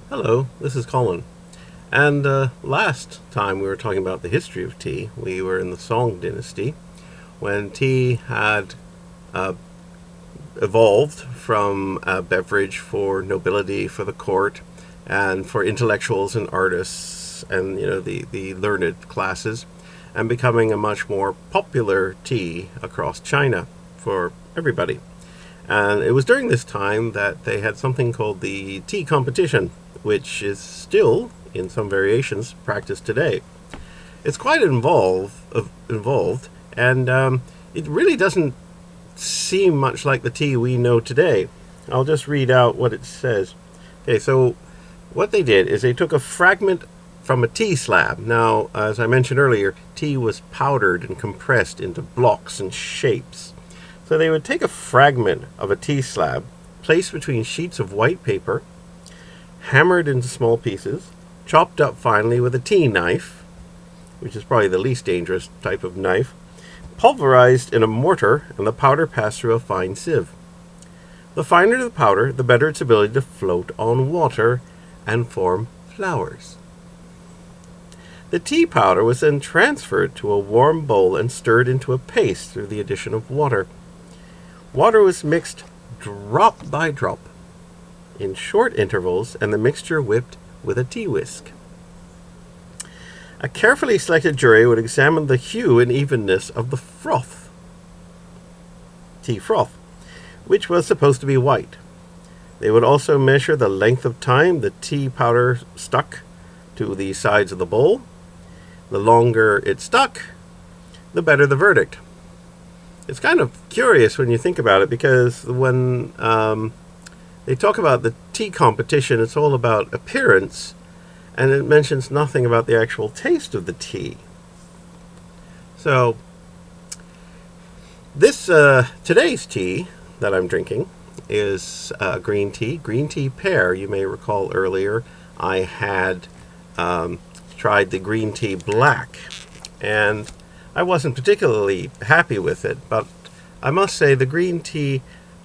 Hello, this is Colin. And last time we were talking about the history of tea, we were in the Song dynasty when tea had uh, evolved from a beverage for nobility, for the court, and for intellectuals and artists and the learned classes, and becoming a much more popular tea across China for everybody. And it was during this time that they had something called the tea competition, which is still, in some variations, practiced today. It's quite involved, and it really doesn't seem much like the tea we know today. I'll just read out what it says. Okay, so what they did is they took a fragment from a tea slab. Now, as I mentioned earlier, tea was powdered and compressed into blocks and shapes. So they would take a fragment of a tea slab, placed between sheets of white paper, hammered into small pieces, chopped up finely with a tea knife, which is probably the least dangerous type of knife, pulverized in a mortar, and the powder passed through a fine sieve. The finer the powder, the better its ability to float on water and form flowers. The tea powder was then transferred to a warm bowl and stirred into a paste through the addition of water. Water was mixed drop by drop in short intervals, and the mixture whipped with a tea whisk. A carefully selected jury would examine the hue and evenness of the tea froth, which was supposed to be white. They would also measure the length of time the tea powder stuck to the sides of the bowl. The longer it stuck, the better the verdict. It's kind of curious when you think about it, because when they talk about the tea competition, it's all about appearance, and it mentions nothing about the actual taste of the tea. So, this today's tea that I'm drinking is green tea pear. You may recall earlier I had tried the green tea black, and I wasn't particularly happy with it, but I must say the green tea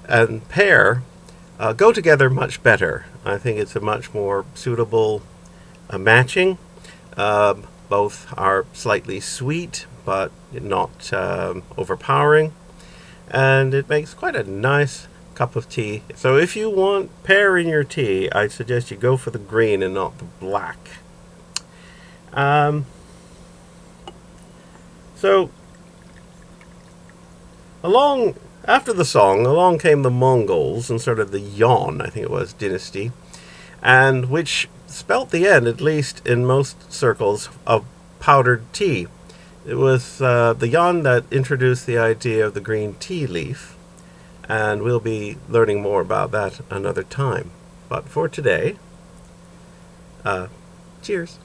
and pear go together much better. I think it's a much more suitable matching. Both are slightly sweet, but not overpowering, and it makes quite a nice cup of tea. So if you want pear in your tea, I suggest you go for the green and not the black. So, after the Song, along came the Mongols and sort of the Yuan, I think it was, dynasty, and which spelt the end, at least in most circles, of powdered tea. It was the Yuan that introduced the idea of the green tea leaf, and we'll be learning more about that another time. But for today, cheers.